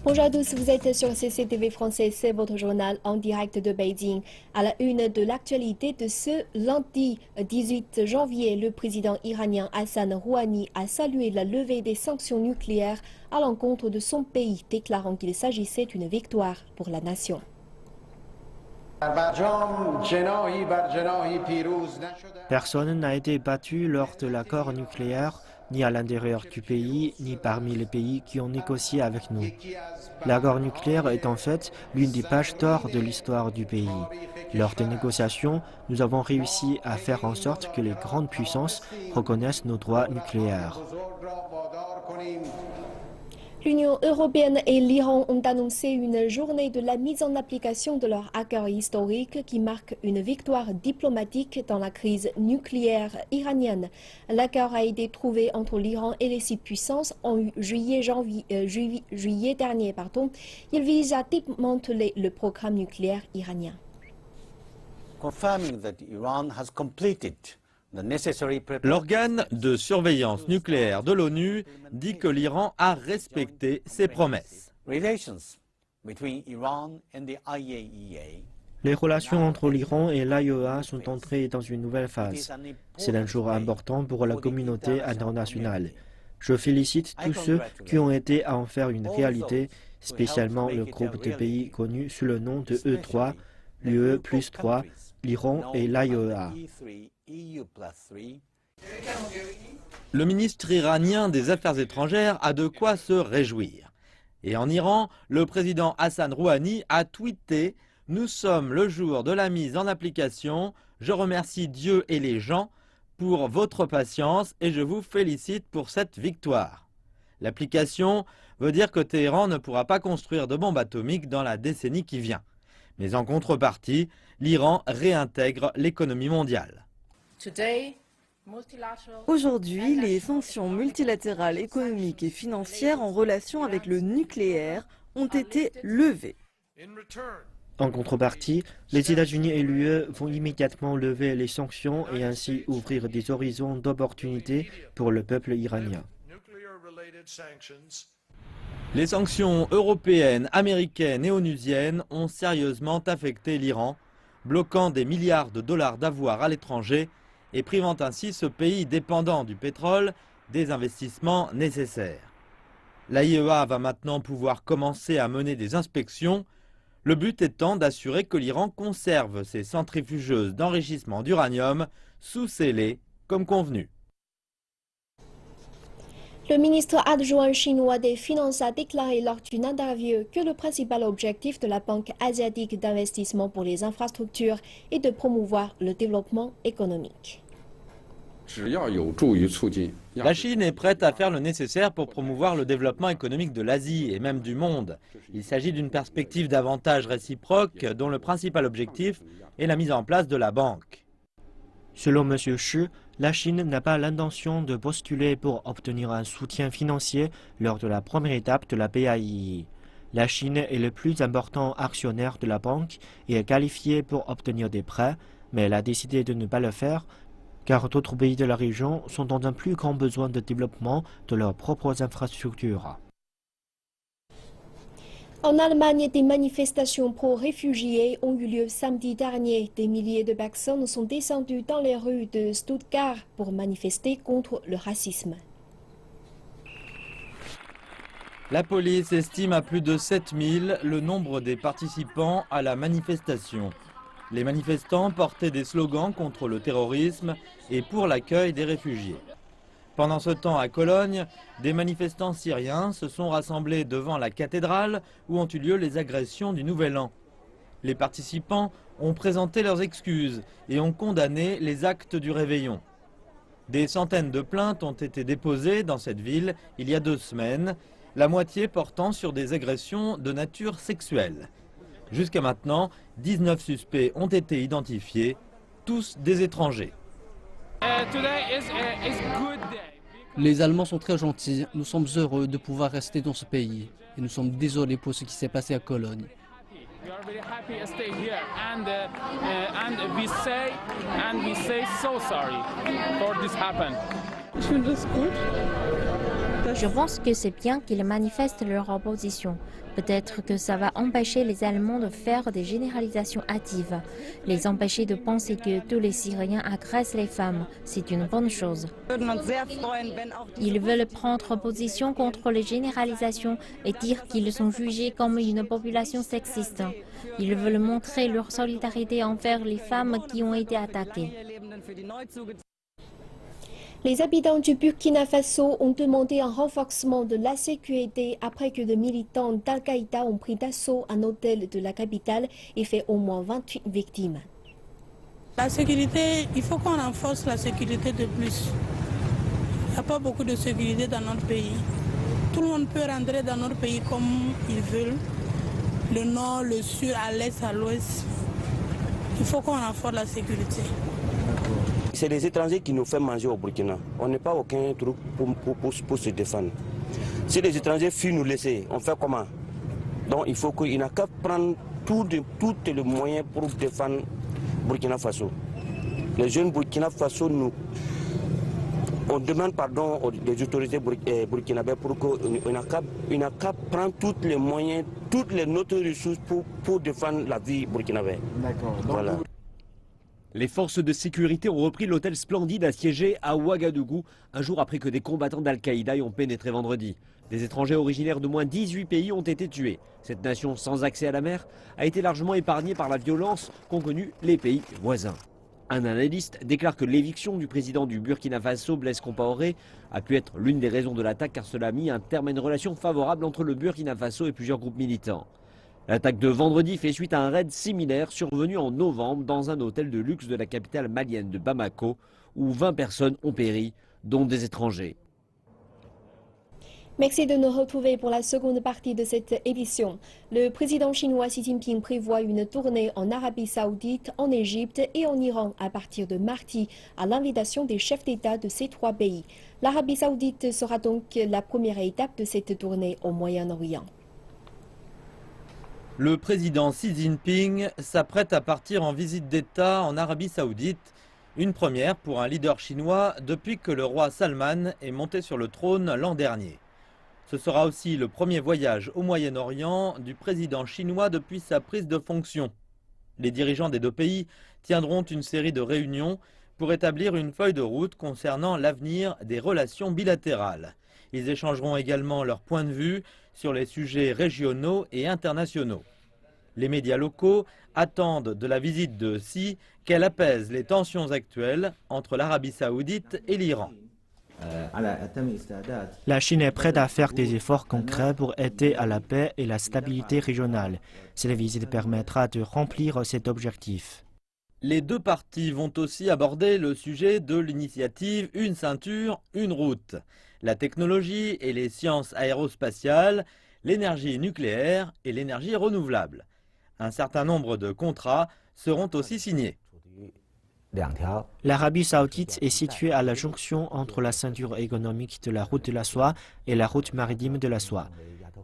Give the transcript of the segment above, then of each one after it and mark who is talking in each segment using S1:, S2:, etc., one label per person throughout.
S1: Bonjour à tous, vous êtes sur CCTV Français, c'est votre journal en direct de Beijing. À la une de l'actualité de ce lundi 18 janvier, le président iranien Hassan Rouhani a salué la levée des sanctions nucléaires à l'encontre de son pays, déclarant qu'il s'agissait d'une victoire pour la nation.
S2: Personne n'a été battu lors de l'accord nucléaire, ni à l'intérieur du pays, ni parmi les pays qui ont négocié avec nous. L'accord nucléaire est en fait l'une des pages d'or de l'histoire du pays. Lors des négociations, nous avons réussi à faire en sorte que les grandes puissances reconnaissent nos droits nucléaires.
S1: L'Union européenne et l'Iran ont annoncé une journée de la mise en application de leur accord historique qui marque une victoire diplomatique dans la crise nucléaire iranienne. L'accord a été trouvé entre l'Iran et les 6 puissances en juillet dernier. Il vise à démanteler le programme nucléaire iranien.
S3: L'organe de surveillance nucléaire de l'ONU dit que l'Iran a respecté ses promesses.
S2: Les relations entre l'Iran et l'AIEA sont entrées dans une nouvelle phase. C'est un jour important pour la communauté internationale. Je félicite tous ceux qui ont aidé à en faire une réalité, spécialement le groupe de pays connu sous le nom de E3, l'UE plus 3, l'Iran et l'AIEA.
S3: Le ministre iranien des Affaires étrangères a de quoi se réjouir. Et en Iran, le président Hassan Rouhani a tweeté « Nous sommes le jour de la mise en application. Je remercie Dieu et les gens pour votre patience et je vous félicite pour cette victoire. » L'application veut dire que Téhéran ne pourra pas construire de bombes atomiques dans la décennie qui vient. Mais en contrepartie, l'Iran réintègre l'économie mondiale.
S4: Aujourd'hui, les sanctions multilatérales économiques et financières en relation avec le nucléaire ont été levées.
S2: En contrepartie, les États-Unis et l'UE vont immédiatement lever les sanctions et ainsi ouvrir des horizons d'opportunités pour le peuple iranien.
S3: Les sanctions européennes, américaines et onusiennes ont sérieusement affecté l'Iran, bloquant des milliards de dollars d'avoirs à l'étranger et privant ainsi ce pays dépendant du pétrole des investissements nécessaires. L'AIEA va maintenant pouvoir commencer à mener des inspections, le but étant d'assurer que l'Iran conserve ses centrifugeuses d'enrichissement d'uranium sous scellé comme convenu.
S1: Le ministre adjoint chinois des Finances a déclaré lors d'une interview que le principal objectif de la Banque asiatique d'investissement pour les infrastructures est de promouvoir le développement économique.
S3: La Chine est prête à faire le nécessaire pour promouvoir le développement économique de l'Asie et même du monde. Il s'agit d'une perspective d'avantages réciproques dont le principal objectif est la mise en place de la banque.
S2: Selon M. Shi, la Chine n'a pas l'intention de postuler pour obtenir un soutien financier lors de la première étape de la BAI. La Chine est le plus important actionnaire de la banque et est qualifiée pour obtenir des prêts, mais elle a décidé de ne pas le faire car d'autres pays de la région sont dans un plus grand besoin de développement de leurs propres infrastructures.
S1: En Allemagne, des manifestations pro-réfugiés ont eu lieu samedi dernier. Des milliers de personnes sont descendues dans les rues de Stuttgart pour manifester contre le racisme.
S3: La police estime à plus de 7000 le nombre des participants à la manifestation. Les manifestants portaient des slogans contre le terrorisme et pour l'accueil des réfugiés. Pendant ce temps, à Cologne, des manifestants syriens se sont rassemblés devant la cathédrale où ont eu lieu les agressions du Nouvel An. Les participants ont présenté leurs excuses et ont condamné les actes du réveillon. Des centaines de plaintes ont été déposées dans cette ville il y a 2 semaines, la moitié portant sur des agressions de nature sexuelle. Jusqu'à maintenant, 19 suspects ont été identifiés, tous des étrangers.
S5: Les Allemands sont très gentils, nous sommes heureux de pouvoir rester dans ce pays et nous sommes désolés pour ce qui s'est passé à Cologne.
S6: Ich finde es gut, Je pense que c'est bien qu'ils manifestent leur opposition. Peut-être que ça va empêcher les Allemands de faire des généralisations hâtives. Les empêcher de penser que tous les Syriens agressent les femmes. C'est une bonne chose. Ils veulent prendre position contre les généralisations et dire qu'ils sont jugés comme une population sexiste. Ils veulent montrer leur solidarité envers les femmes qui ont été attaquées.
S1: Les habitants du Burkina Faso ont demandé un renforcement de la sécurité après que des militants d'Al-Qaïda ont pris d'assaut un hôtel de la capitale et fait au moins 28 victimes.
S7: La sécurité, il faut qu'on renforce la sécurité de plus. Il n'y a pas beaucoup de sécurité dans notre pays. Tout le monde peut rentrer dans notre pays comme ils veulent. Le nord, le sud, à l'est, à l'ouest. Il faut qu'on renforce la sécurité.
S8: C'est les étrangers qui nous font manger au Burkina. On n'est pas aucun truc pour se défendre. Si les étrangers fuient nous laisser, on fait comment? Donc il faut qu'il n'a qu'à prendre tous les moyens pour défendre Burkina Faso. Les jeunes Burkina Faso, on demande pardon aux autorités burkinabées pour qu'il n'a qu'à prendre tous les moyens, toutes les autres ressources pour défendre la vie burkinabé.
S9: D'accord.
S8: Voilà.
S10: Les forces de sécurité ont repris l'hôtel Splendide assiégé à Ouagadougou, un jour après que des combattants d'Al-Qaïda y ont pénétré vendredi. Des étrangers originaires de moins 18 pays ont été tués. Cette nation sans accès à la mer a été largement épargnée par la violence qu'ont connue les pays voisins. Un analyste déclare que l'éviction du président du Burkina Faso, Blaise Compaoré, a pu être l'une des raisons de l'attaque car cela a mis un terme à une relation favorable entre le Burkina Faso et plusieurs groupes militants. L'attaque de vendredi fait suite à un raid similaire survenu en novembre dans un hôtel de luxe de la capitale malienne de Bamako où 20 personnes ont péri, dont des étrangers.
S1: Merci de nous retrouver pour la seconde partie de cette édition. Le président chinois Xi Jinping prévoit une tournée en Arabie Saoudite, en Égypte et en Iran à partir de mardi à l'invitation des chefs d'État de ces trois pays. L'Arabie Saoudite sera donc la première étape de cette tournée au Moyen-Orient.
S3: Le président Xi Jinping s'apprête à partir en visite d'État en Arabie Saoudite, une première pour un leader chinois depuis que le roi Salman est monté sur le trône l'an dernier. Ce sera aussi le premier voyage au Moyen-Orient du président chinois depuis sa prise de fonction. Les dirigeants des deux pays tiendront une série de réunions pour établir une feuille de route concernant l'avenir des relations bilatérales. Ils échangeront également leurs points de vue sur les sujets régionaux et internationaux. Les médias locaux attendent de la visite de Xi qu'elle apaise les tensions actuelles entre l'Arabie Saoudite et l'Iran.
S2: La Chine est prête à faire des efforts concrets pour aider à la paix et la stabilité régionale. Cette visite permettra de remplir cet objectif.
S3: Les deux parties vont aussi aborder le sujet de l'initiative Une ceinture, une route. La technologie et les sciences aérospatiales, l'énergie nucléaire et l'énergie renouvelable. Un certain nombre de contrats seront aussi signés.
S2: L'Arabie Saoudite est située à la jonction entre la ceinture économique de la route de la soie et la route maritime de la soie.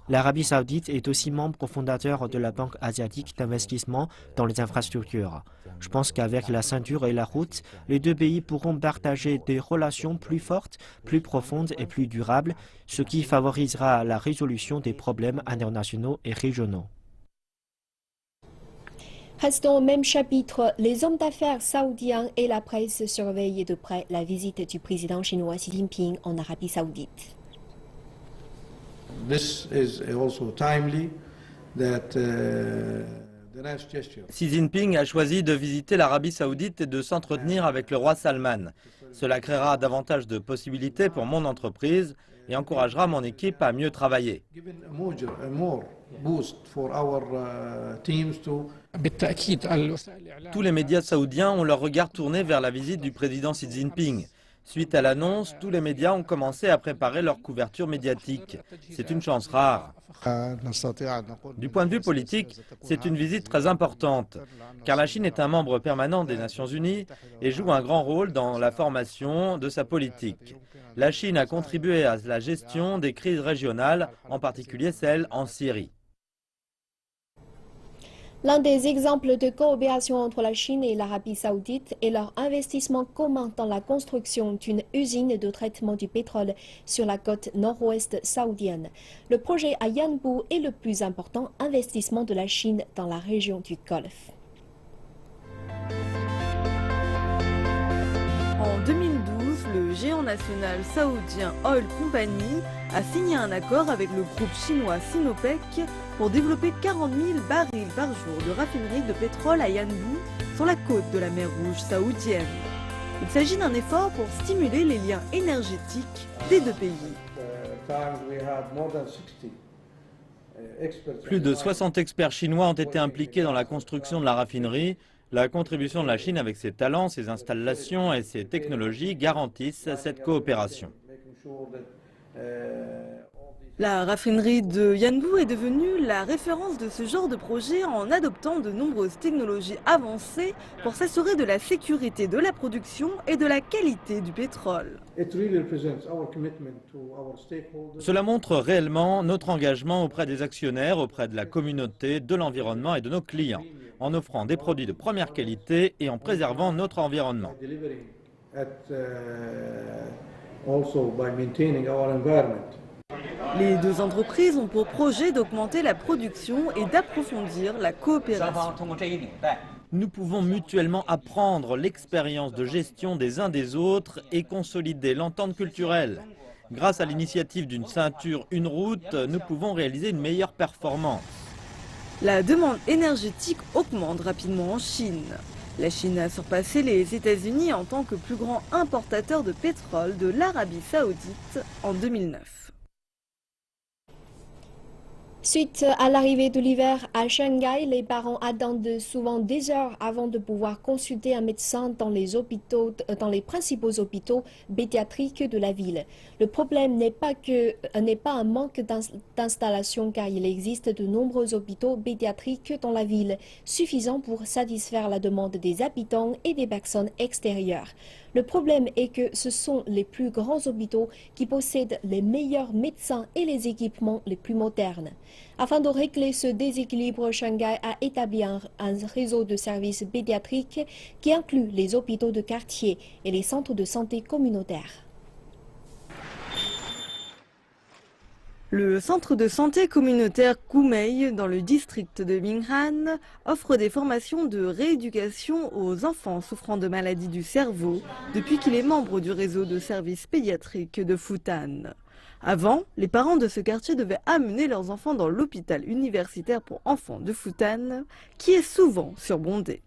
S2: L'Arabie Saoudite est aussi membre fondateur de la Banque asiatique d'investissement dans les infrastructures. Je pense qu'avec la ceinture et la route, les deux pays pourront partager des relations plus fortes, plus profondes et plus durables, ce qui favorisera la résolution des problèmes internationaux et régionaux.
S1: Restons au même chapitre, les hommes d'affaires saoudiens et la presse surveillent de près la visite du président chinois Xi Jinping en Arabie Saoudite.
S3: Xi Jinping a choisi de visiter l'Arabie Saoudite et de s'entretenir avec le roi Salman. Cela créera davantage de possibilités pour mon entreprise et encouragera mon équipe à mieux travailler. Tous les médias saoudiens ont leur regard tourné vers la visite du président Xi Jinping. Suite à l'annonce, tous les médias ont commencé à préparer leur couverture médiatique. C'est une chance rare. Du point de vue politique, c'est une visite très importante, car la Chine est un membre permanent des Nations Unies et joue un grand rôle dans la formation de sa politique. La Chine a contribué à la gestion des crises régionales, en particulier celle en Syrie.
S1: L'un des exemples de coopération entre la Chine et l'Arabie saoudite est leur investissement commun dans la construction d'une usine de traitement du pétrole sur la côte nord-ouest saoudienne. Le projet à Yanbu est le plus important investissement de la Chine dans la région du Golfe.
S4: En 2012, le géant national saoudien Oil Company a signé un accord avec le groupe chinois Sinopec pour développer 40 000 barils par jour de raffinerie de pétrole à Yanbu, sur la côte de la mer Rouge saoudienne. Il s'agit d'un effort pour stimuler les liens énergétiques des deux pays.
S3: Plus de 60 experts chinois ont été impliqués dans la construction de la raffinerie. La contribution de la Chine avec ses talents, ses installations et ses technologies garantissent cette coopération.
S4: La raffinerie de Yanbu est devenue la référence de ce genre de projet en adoptant de nombreuses technologies avancées pour s'assurer de la sécurité de la production et de la qualité du pétrole.
S3: Cela montre réellement notre engagement auprès des actionnaires, auprès de la communauté, de l'environnement et de nos clients, en offrant des produits de première qualité et en préservant notre environnement.
S4: Les deux entreprises ont pour projet d'augmenter la production et d'approfondir la coopération.
S3: Nous pouvons mutuellement apprendre l'expérience de gestion des uns des autres et consolider l'entente culturelle. Grâce à l'initiative d'une ceinture, une route, nous pouvons réaliser une meilleure performance.
S4: La demande énergétique augmente rapidement en Chine. La Chine a surpassé les États-Unis en tant que plus grand importateur de pétrole de l'Arabie saoudite en 2009.
S1: Suite à l'arrivée de l'hiver à Shanghai, les parents attendent souvent des heures avant de pouvoir consulter un médecin dans les principaux hôpitaux pédiatriques de la ville. Le problème n'est pas un manque d'installation, car il existe de nombreux hôpitaux pédiatriques dans la ville, suffisants pour satisfaire la demande des habitants et des personnes extérieures. Le problème est que ce sont les plus grands hôpitaux qui possèdent les meilleurs médecins et les équipements les plus modernes. Afin de régler ce déséquilibre, Shanghai a établi un réseau de services pédiatriques qui inclut les hôpitaux de quartier et les centres de santé communautaires.
S4: Le centre de santé communautaire Kumei, dans le district de Minghan, offre des formations de rééducation aux enfants souffrant de maladies du cerveau depuis qu'il est membre du réseau de services pédiatriques de Futan. Avant, les parents de ce quartier devaient amener leurs enfants dans l'hôpital universitaire pour enfants de Futan, qui est souvent surbondé.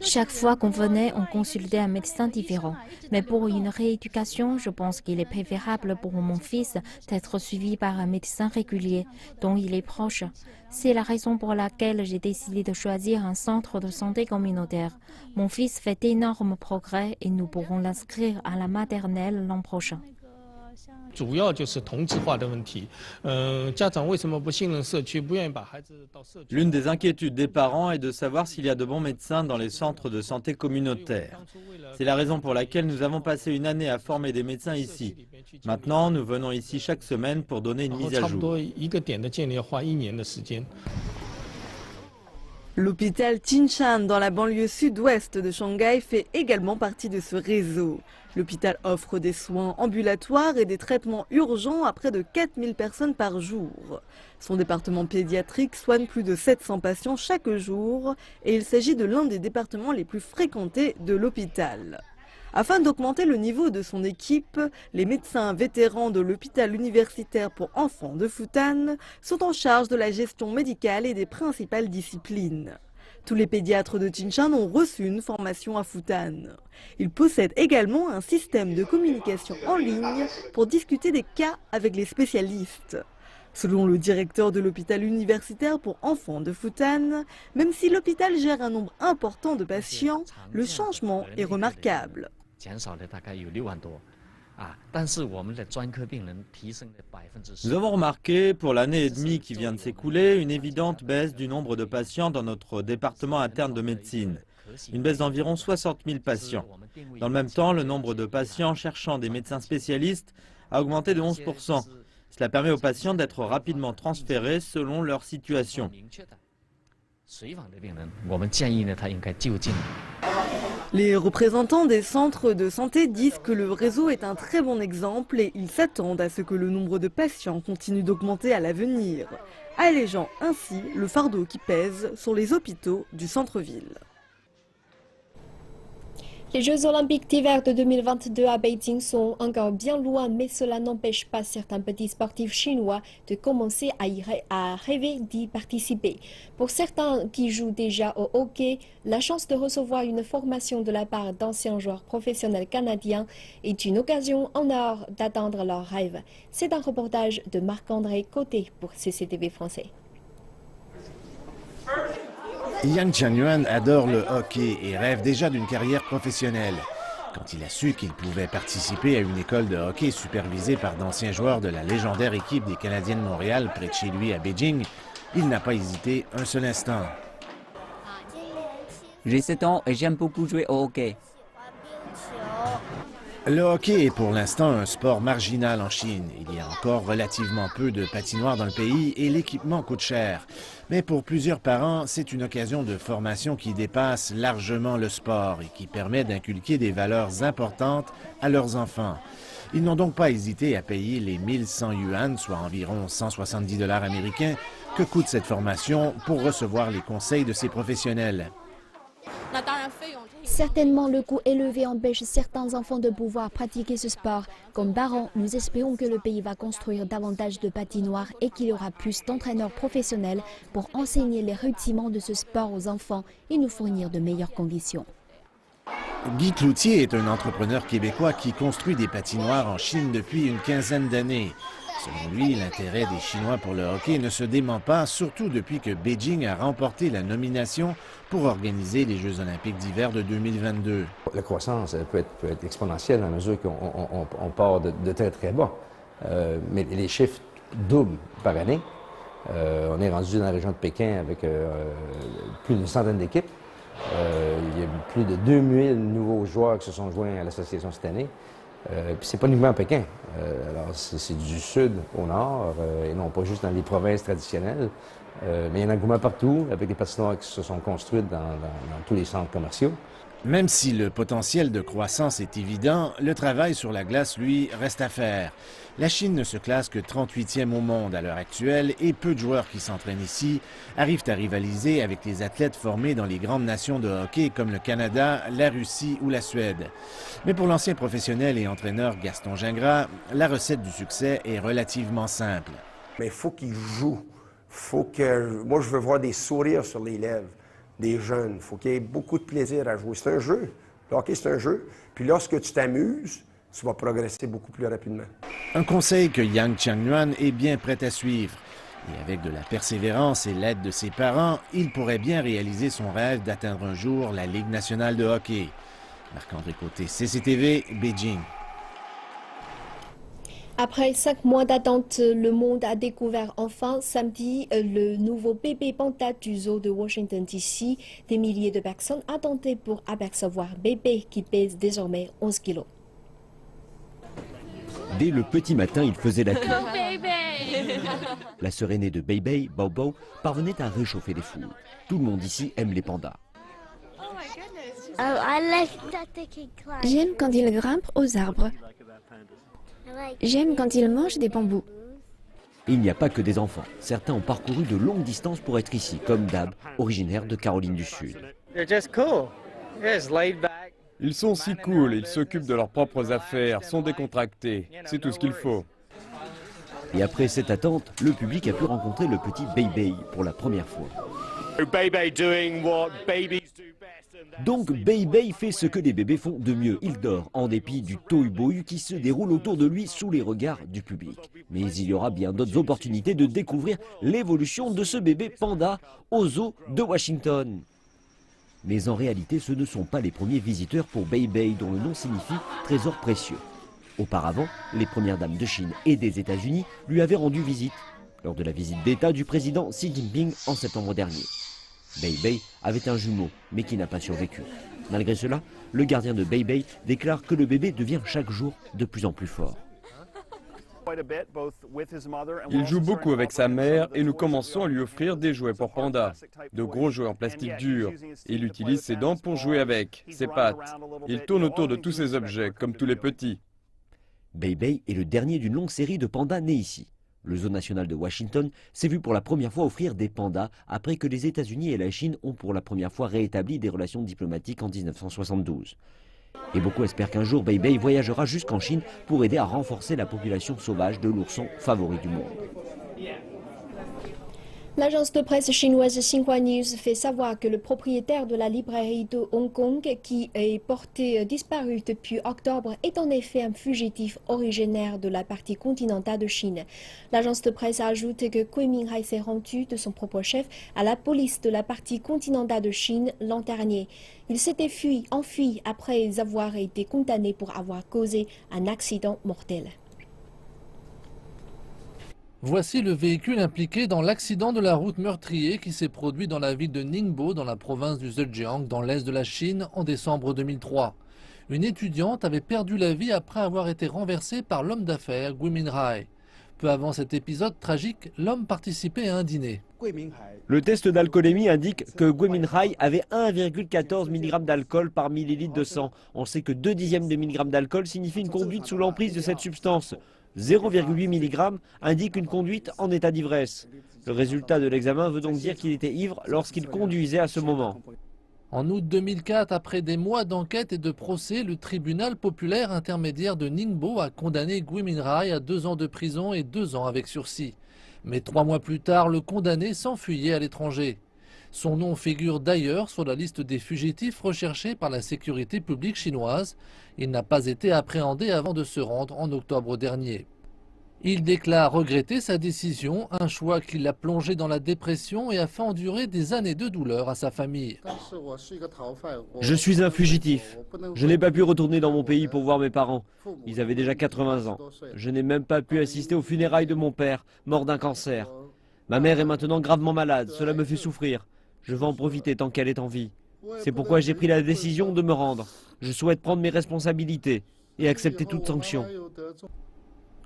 S6: Chaque fois qu'on venait, on consultait un médecin différent. Mais pour une rééducation, je pense qu'il est préférable pour mon fils d'être suivi par un médecin régulier, dont il est proche. C'est la raison pour laquelle j'ai décidé de choisir un centre de santé communautaire. Mon fils fait d'énormes progrès et nous pourrons l'inscrire à la maternelle l'an prochain.
S3: L'une des inquiétudes des parents est de savoir s'il y a de bons médecins dans les centres de santé communautaires. C'est la raison pour laquelle nous avons passé une année à former des médecins ici. Maintenant, nous venons ici chaque semaine pour donner une mise à jour.
S4: L'hôpital Jinshan dans la banlieue sud-ouest de Shanghai fait également partie de ce réseau. L'hôpital offre des soins ambulatoires et des traitements urgents à près de 4000 personnes par jour. Son département pédiatrique soigne plus de 700 patients chaque jour et il s'agit de l'un des départements les plus fréquentés de l'hôpital. Afin d'augmenter le niveau de son équipe, les médecins vétérans de l'hôpital universitaire pour enfants de Futan sont en charge de la gestion médicale et des principales disciplines. Tous les pédiatres de Jinshan ont reçu une formation à Futan. Ils possèdent également un système de communication en ligne pour discuter des cas avec les spécialistes. Selon le directeur de l'hôpital universitaire pour enfants de Futan, même si l'hôpital gère un nombre important de patients, le changement est remarquable.
S3: Nous avons remarqué, pour l'année et demie qui vient de s'écouler, une évidente baisse du nombre de patients dans notre département interne de médecine. Une baisse d'environ 60 000 patients. Dans le même temps, le nombre de patients cherchant des médecins spécialistes a augmenté de 11%. Cela permet aux patients d'être rapidement transférés selon leur situation.
S4: Les représentants des centres de santé disent que le réseau est un très bon exemple et ils s'attendent à ce que le nombre de patients continue d'augmenter à l'avenir, allégeant ainsi le fardeau qui pèse sur les hôpitaux du centre-ville.
S1: Les Jeux olympiques d'hiver de 2022 à Beijing sont encore bien loin, mais cela n'empêche pas certains petits sportifs chinois de commencer à rêver d'y participer. Pour certains qui jouent déjà au hockey, la chance de recevoir une formation de la part d'anciens joueurs professionnels canadiens est une occasion en or d'atteindre leurs rêves. C'est un reportage de Marc-André Côté pour CCTV français.
S9: Yang Changyuan adore le hockey et rêve déjà d'une carrière professionnelle. Quand il a su qu'il pouvait participer à une école de hockey supervisée par d'anciens joueurs de la légendaire équipe des Canadiens de Montréal près de chez lui à Beijing, il n'a pas hésité un seul instant.
S11: J'ai 7 ans et j'aime beaucoup jouer au hockey.
S9: Le hockey est pour l'instant un sport marginal en Chine. Il y a encore relativement peu de patinoires dans le pays et l'équipement coûte cher. Mais pour plusieurs parents, c'est une occasion de formation qui dépasse largement le sport et qui permet d'inculquer des valeurs importantes à leurs enfants. Ils n'ont donc pas hésité à payer les 1100 yuan, soit environ 170 $ américains, que coûte cette formation pour recevoir les conseils de ces professionnels.
S12: Certainement, le coût élevé empêche certains enfants de pouvoir pratiquer ce sport. Comme parents, nous espérons que le pays va construire davantage de patinoires et qu'il y aura plus d'entraîneurs professionnels pour enseigner les rudiments de ce sport aux enfants et nous fournir de meilleures conditions.
S9: Guy Cloutier est un entrepreneur québécois qui construit des patinoires en Chine depuis une quinzaine d'années. Selon lui, l'intérêt des Chinois pour le hockey ne se dément pas, surtout depuis que Beijing a remporté la nomination pour organiser les Jeux olympiques d'hiver de 2022.
S13: La croissance peut être exponentielle à mesure qu'on part de très très bas. Mais les chiffres doublent par année. On est rendu dans la région de Pékin avec plus d'une centaine d'équipes. Il y a plus de 2000 nouveaux joueurs qui se sont joints à l'association cette année. Puis c'est pas uniquement à Pékin. Alors c'est du sud au nord, et non pas juste dans les provinces traditionnelles. Mais il y a un engouement partout, avec des patinoires qui se sont construites dans tous les centres commerciaux.
S9: Même si le potentiel de croissance est évident, le travail sur la glace, lui, reste à faire. La Chine ne se classe que 38e au monde à l'heure actuelle et peu de joueurs qui s'entraînent ici arrivent à rivaliser avec les athlètes formés dans les grandes nations de hockey comme le Canada, la Russie ou la Suède. Mais pour l'ancien professionnel et entraîneur Gaston Gingras, la recette du succès est relativement simple.
S14: Mais il faut qu'ils jouent. Moi, je veux voir des sourires sur les lèvres des jeunes. Il faut qu'il y ait beaucoup de plaisir à jouer. C'est un jeu. Le hockey, c'est un jeu. Puis lorsque tu t'amuses, tu vas progresser beaucoup plus rapidement.
S9: Un conseil que Yang Changyuan est bien prêt à suivre. Et avec de la persévérance et l'aide de ses parents, il pourrait bien réaliser son rêve d'atteindre un jour la Ligue nationale de hockey. Marc-André Côté, CCTV, Beijing.
S1: Après 5 mois d'attente, le monde a découvert enfin samedi le nouveau bébé panda du zoo de Washington DC. Des milliers de personnes attendaient pour apercevoir bébé qui pèse désormais 11 kilos.
S10: Dès le petit matin, il faisait la queue. La sœur aînée de Beibei, Bobo, parvenait à réchauffer les foules. Tout le monde ici aime les pandas.
S15: J'aime quand ils grimpent aux arbres. J'aime quand ils mangent des bambous.
S10: Il n'y a pas que des enfants. Certains ont parcouru de longues distances pour être ici, comme Dab, originaire de Caroline du Sud.
S16: Ils sont si cool, ils s'occupent de leurs propres affaires, sont décontractés. C'est tout ce qu'il faut.
S10: Et après cette attente, le public a pu rencontrer le petit Beibei pour la première fois. Donc Beibei fait ce que les bébés font de mieux. Il dort en dépit du tohu-bohu qui se déroule autour de lui sous les regards du public. Mais il y aura bien d'autres opportunités de découvrir l'évolution de ce bébé panda au zoo de Washington. Mais en réalité, ce ne sont pas les premiers visiteurs pour Beibei, dont le nom signifie trésor précieux. Auparavant, les premières dames de Chine et des États-Unis lui avaient rendu visite, lors de la visite d'État du président Xi Jinping en septembre dernier. Beibei avait un jumeau, mais qui n'a pas survécu. Malgré cela, le gardien de Beibei déclare que le bébé devient chaque jour de plus en plus fort.
S16: Il joue beaucoup avec sa mère et nous commençons à lui offrir des jouets pour panda, de gros jouets en plastique dur. Il utilise ses dents pour jouer avec, ses pattes. Il tourne autour de tous ces objets, comme tous les petits.
S10: Bei Bei est le dernier d'une longue série de pandas nés ici. Le Zoo national de Washington s'est vu pour la première fois offrir des pandas après que les États-Unis et la Chine ont pour la première fois rétabli des relations diplomatiques en 1972. Et beaucoup espèrent qu'un jour Bei Bei voyagera jusqu'en Chine pour aider à renforcer la population sauvage de l'ourson favori du monde.
S1: L'agence de presse chinoise Xinhua News fait savoir que le propriétaire de la librairie de Hong Kong, qui est porté disparu depuis octobre, est en effet un fugitif originaire de la partie continentale de Chine. L'agence de presse ajoute que Gui Minhai s'est rendu de son propre chef à la police de la partie continentale de Chine l'an dernier. Il s'était enfui après avoir été condamné pour avoir causé un accident mortel.
S17: Voici le véhicule impliqué dans l'accident de la route meurtrier qui s'est produit dans la ville de Ningbo, dans la province du Zhejiang, dans l'est de la Chine, en décembre 2003. Une étudiante avait perdu la vie après avoir été renversée par l'homme d'affaires Gui Minhai. Peu avant cet épisode tragique, l'homme participait à un dîner.
S10: Le test d'alcoolémie indique que Gui Minhai avait 1,14 mg d'alcool par millilitre de sang. On sait que 0,2 de milligramme d'alcool signifie une conduite sous l'emprise de cette substance. 0,8 mg indique une conduite en état d'ivresse. Le résultat de l'examen veut donc dire qu'il était ivre lorsqu'il conduisait à ce moment.
S17: En août 2004, après des mois d'enquête et de procès, le tribunal populaire intermédiaire de Ningbo a condamné Gui Minhai à 2 ans de prison et 2 ans avec sursis. Mais 3 mois plus tard, le condamné s'enfuyait à l'étranger. Son nom figure d'ailleurs sur la liste des fugitifs recherchés par la sécurité publique chinoise. Il n'a pas été appréhendé avant de se rendre en octobre dernier. Il déclare regretter sa décision, un choix qui l'a plongé dans la dépression et a fait endurer des années de douleur à sa famille.
S10: Je suis un fugitif. Je n'ai pas pu retourner dans mon pays pour voir mes parents. Ils avaient déjà 80 ans. Je n'ai même pas pu assister aux funérailles de mon père, mort d'un cancer. Ma mère est maintenant gravement malade, cela me fait souffrir. Je veux en profiter tant qu'elle est en vie. C'est pourquoi j'ai pris la décision de me rendre. Je souhaite prendre mes responsabilités et accepter toute sanction.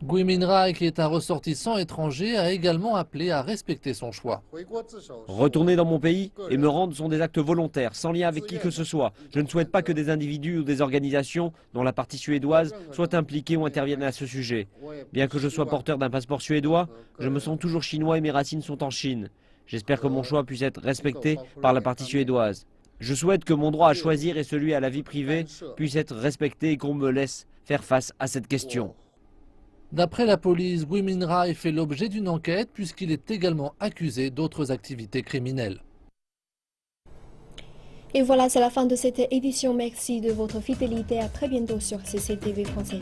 S17: Gui Minhai, qui est un ressortissant étranger, a également appelé à respecter son choix.
S10: Retourner dans mon pays et me rendre sont des actes volontaires, sans lien avec qui que ce soit. Je ne souhaite pas que des individus ou des organisations, dont la partie suédoise, soient impliqués ou interviennent à ce sujet. Bien que je sois porteur d'un passeport suédois, je me sens toujours chinois et mes racines sont en Chine. J'espère que mon choix puisse être respecté par la partie suédoise. Je souhaite que mon droit à choisir et celui à la vie privée puissent être respectés et qu'on me laisse faire face à cette question.
S17: D'après la police, Gui Minhai fait l'objet d'une enquête puisqu'il est également accusé d'autres activités criminelles.
S1: Et voilà, c'est la fin de cette édition. Merci de votre fidélité. À très bientôt sur CCTV Français.